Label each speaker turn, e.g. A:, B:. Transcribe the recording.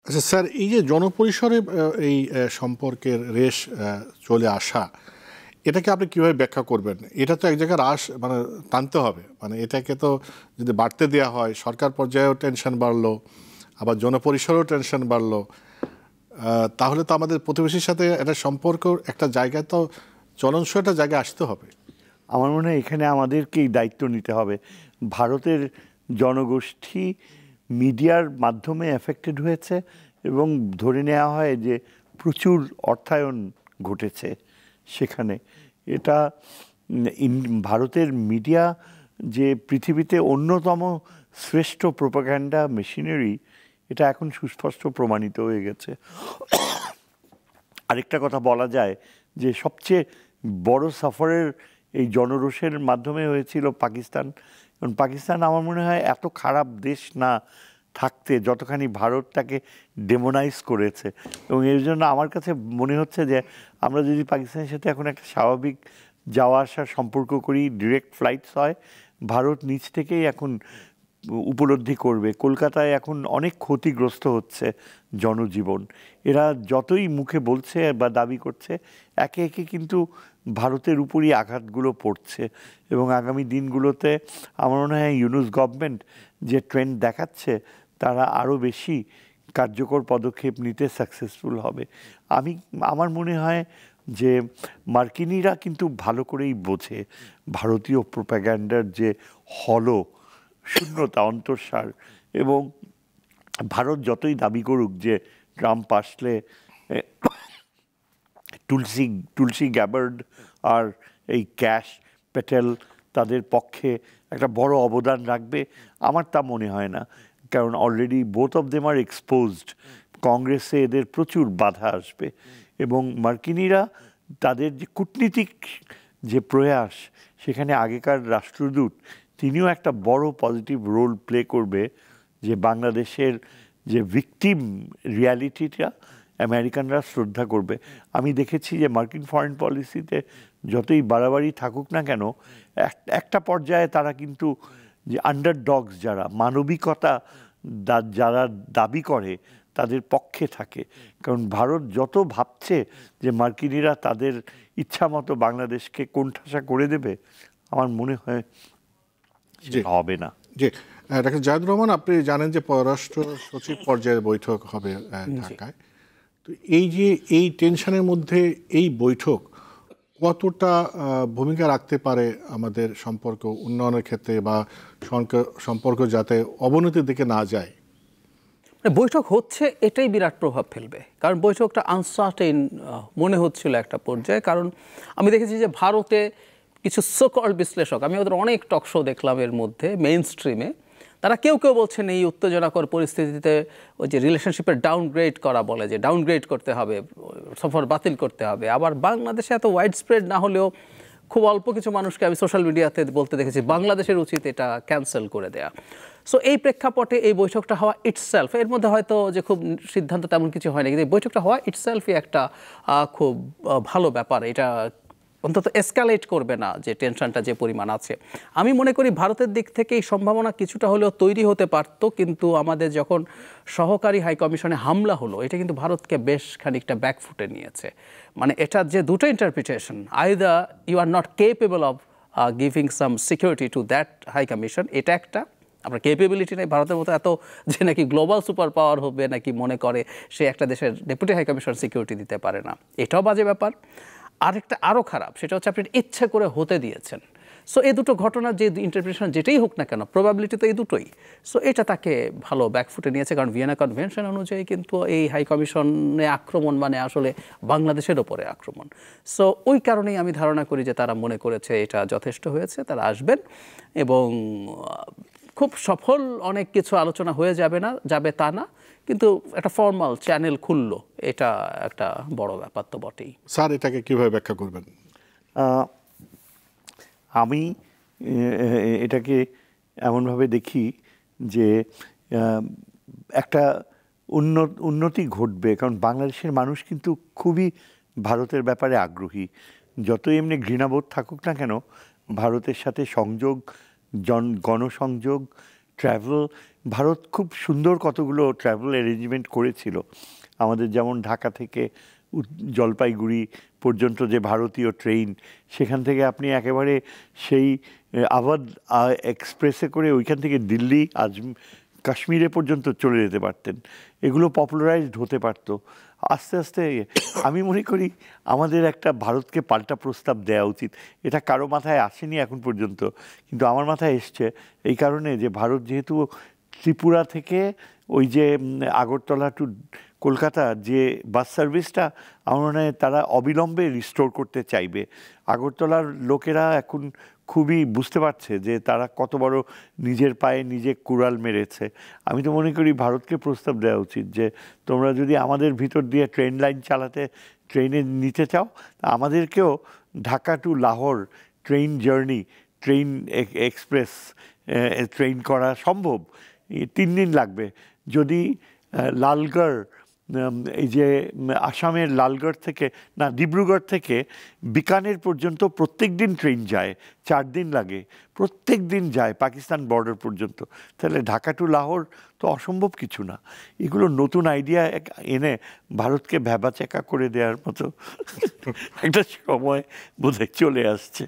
A: আচ্ছা স্যার, এই যে জনপরিসরে এই সম্পর্কের রেশ চলে আসা, এটাকে আপনি কিভাবে ব্যাখ্যা করবেন? এটা তো এক জায়গায় হ্রাস মানে টানতে হবে, মানে এটাকে তো যদি বাড়তে দেওয়া হয়, সরকার পর্যায়েও টেনশন বাড়লো, আবার জনপরিসরেও টেনশন বাড়লো, তাহলে তো আমাদের প্রতিবেশীর সাথে একটা সম্পর্ক একটা জায়গায় তো চলনসই একটা জায়গায় আসতে হবে।
B: আমার মনে হয় এখানে আমাদেরকেই দায়িত্ব নিতে হবে। ভারতের জনগোষ্ঠী মিডিয়ার মাধ্যমে এফেক্টেড হয়েছে এবং ধরে নেওয়া হয় যে প্রচুর অর্থায়ন ঘটেছে সেখানে। এটা ভারতের মিডিয়া যে পৃথিবীতে অন্যতম শ্রেষ্ঠ প্রোপাগান্ডা মেশিনারি, এটা এখন সুস্পষ্ট প্রমাণিত হয়ে গেছে। আরেকটা কথা বলা যায় যে সবচেয়ে বড় সাফারের এই জনরোষের মাধ্যমে হয়েছিল পাকিস্তান। কারণ পাকিস্তান আমার মনে হয় এত খারাপ দেশ না থাকতে যতখানি ভারত তাকে ডেমোনাইজ করেছে, এবং এর জন্য আমার কাছে মনে হচ্ছে যে আমরা যদি পাকিস্তানের সাথে এখন একটা স্বাভাবিক যাওয়া আসার সম্পর্ক করি, ডিরেক্ট ফ্লাইটস হয়, ভারত নিজ থেকেই এখন উপলব্ধি করবে কলকাতায় এখন অনেক ক্ষতিগ্রস্ত হচ্ছে জনজীবন। এরা যতই মুখে বলছে বা দাবি করছে, একে একে কিন্তু ভারতের উপরই আঘাতগুলো পড়ছে। এবং আগামী দিনগুলোতে আমার মনে হয় ইউনূস গভর্নমেন্ট যে ট্রেন্ড দেখাচ্ছে, তারা আরও বেশি কার্যকর পদক্ষেপ নিতে সাকসেসফুল হবে। আমার মনে হয় যে মার্কিনিরা কিন্তু ভালো করেই বোঝে ভারতীয় প্রোপাগ্যান্ডার যে শূন্যতা, অন্তঃসার। এবং ভারত যতই দাবি করুক যে ট্রাম্প আসলে তুলসী গ্যাবার্ড আর এই ক্যাশ প্যাটেল তাদের পক্ষে একটা বড় অবদান রাখবে, আমার তা মনে হয় না। কারণ already both of them are exposed. কংগ্রেসে এদের প্রচুর বাধা আসবে, এবং মার্কিনিরা তাদের যে কূটনীতিক যে প্রয়াস, সেখানে আগেকার রাষ্ট্রদূত তিনিও একটা বড় পজিটিভ রোল প্লে করবে, যে বাংলাদেশের যে ভিকটিম রিয়ালিটিটা আমেরিকানরা শ্রদ্ধা করবে। আমি দেখেছি যে মার্কিন ফরেন পলিসিতে যতই বাড়াবাড়ি থাকুক না কেন, একটা পর্যায়ে তারা কিন্তু যে আন্ডারডগস, যারা মানবিকতা যারা দাবি করে, তাদের পক্ষে থাকে। কারণ ভারত যত ভাবছে যে মার্কিনিরা তাদের ইচ্ছা মতো বাংলাদেশকে কোণঠাসা করে দেবে, আমার মনে হয় হবে না।
A: জি, ডাক্তার জাহিদুর রহমান, আপনি জানেন যে পররাষ্ট্র সচিব পর্যায়ের বৈঠক হবে ঢাকায়। তো এই যে এই টেনশনের মধ্যে এই বৈঠক কতটা ভূমিকা রাখতে পারে আমাদের সম্পর্ক উন্নয়নের ক্ষেত্রে, বা সম্পর্ক যাতে অবনতির দিকে না যায়?
C: বৈঠক হচ্ছে এটাই বিরাট প্রভাব ফেলবে, কারণ বৈঠকটা আনসার্টেন মনে হচ্ছিল একটা পর্যায়ে। কারণ আমি দেখেছি যে ভারতে কিছু সোকল বিশ্লেষক, আমি ওদের অনেক টক শো দেখলাম এর মধ্যে মেইন স্ট্রিমে, তারা কেউ কেউ বলছেন এই উত্তেজনাকর পরিস্থিতিতে ওই যে রিলেশনশিপের ডাউনগ্রেড করা বলে, যে ডাউনগ্রেড করতে হবে, সফর বাতিল করতে হবে। আবার বাংলাদেশে এত ওয়াইড স্প্রেড না হলেও খুব অল্প কিছু মানুষকে আমি সোশ্যাল মিডিয়াতে বলতে দেখেছি বাংলাদেশের উচিত এটা ক্যান্সেল করে দেয়া। সো এই প্রেক্ষাপটে এই বৈঠকটা হওয়া ইটসেলফ, এর মধ্যে হয়তো যে খুব সিদ্ধান্ত তেমন কিছু হয় না, কিন্তু এই বৈঠকটা হওয়া ইটসেলফই একটা খুব ভালো ব্যাপার। এটা অন্তত এসকালেট করবে না যে টেনশনটা যে পরিমাণ আছে। আমি মনে করি ভারতের দিক থেকে এই সম্ভাবনা কিছুটা হলেও তৈরি হতে পারত, কিন্তু আমাদের যখন সহকারী হাই কমিশনে হামলা হলো, এটা কিন্তু ভারতকে বেশ খানিকটা ব্যাকফুটে নিয়েছে। মানে এটার যে দুটো interpretation, either you are not capable of giving some security to that high commission, এটা একটা, আমরা কেপেবিলিটি নেই ভারতের মতো এত যে নাকি গ্লোবাল সুপার পাওয়ার হবে নাকি মনে করে সে একটা দেশের ডেপুটি হাই কমিশন সিকিউরিটি দিতে পারে না, এটাও বাজে ব্যাপার। আরেকটা আরও খারাপ, সেটা হচ্ছে আপনি ইচ্ছে করে হতে দিয়েছেন। সো এই দুটো ঘটনার যে ইন্টারপ্রিটেশন যেটাই হোক না কেন, প্রবাবিলিটি তো এই দুটোই। সো এটা তাকে ভালো ব্যাকফুটে নিয়েছে, কারণ ভিয়েনা কনভেনশন অনুযায়ী কিন্তু এই হাই কমিশনে আক্রমণ মানে আসলে বাংলাদেশের ওপরে আক্রমণ। সো ওই কারণেই আমি ধারণা করি যে তারা মনে করেছে এটা যথেষ্ট হয়েছে, তারা আসবেন এবং খুব সফল অনেক কিছু আলোচনা হয়ে যাবে তা না, কিন্তু একটা ফর্মাল চ্যানেল খুললো, এটা একটা বড় ব্যাপার তো বটেই।
A: স্যার, এটাকে কিভাবে ব্যাখ্যা করবেন?
B: আমি এটাকে এমনভাবে দেখি যে একটা উন্নতি ঘটবে, কারণ বাংলাদেশের মানুষ কিন্তু খুবই ভারতের ব্যাপারে আগ্রহী। যতই এমনি ঘৃণাবোধ থাকুক না কেন, ভারতের সাথে সংযোগ, গণসংযোগ, ট্রাভেল, ভারত খুব সুন্দর কতগুলো ট্রাভেল অ্যারেঞ্জমেন্ট করেছিল। আমাদের যেমন ঢাকা থেকে জলপাইগুড়ি পর্যন্ত যে ভারতীয় ট্রেন, সেখান থেকে আপনি একেবারে সেই আওয়াধ এক্সপ্রেসে করে ওইখান থেকে দিল্লি কাশ্মীরে পর্যন্ত চলে যেতে পারতেন। এগুলো পপুলারাইজড হতে পারতো আস্তে আস্তে। আমি মনে করি আমাদের একটা ভারতকে পাল্টা প্রস্তাব দেওয়া উচিত। এটা কারো মাথায় আসেনি এখন পর্যন্ত, কিন্তু আমার মাথায় এসছে এই কারণে যে ভারত যেহেতু ত্রিপুরা থেকে ওই যে আগরতলা টু কলকাতা যে বাস সার্ভিসটা, আমার মনে হয় তারা অবিলম্বে রিস্টোর করতে চাইবে। আগরতলার লোকেরা এখন খুবই বুঝতে পারছে যে তারা কত বড় নিজের পায়ে নিজে কুড়াল মেরেছে। আমি তো মনে করি ভারতকে প্রস্তাব দেওয়া উচিত যে তোমরা যদি আমাদের ভিতর দিয়ে ট্রেন লাইন চালাতে, ট্রেনে নিতে চাও, আমাদেরকেও Dhaka to Lahore train journey, train express train করা সম্ভব। 3 দিন লাগবে। যদি লালগড়, এই যে আসামের লালগড় থেকে না ডিব্রুগড় থেকে বিকানের পর্যন্ত প্রত্যেক দিন ট্রেন যায়, 4 দিন লাগে, প্রত্যেক দিন যায় পাকিস্তান বর্ডার পর্যন্ত, তাহলে ঢাকা টু লাহোর তো অসম্ভব কিছু না। এগুলো নতুন আইডিয়া এনে ভারতকে ভ্যাবাচ্যাকা করে দেওয়ার মতো একটা সময় বোধহয় চলে আসছে।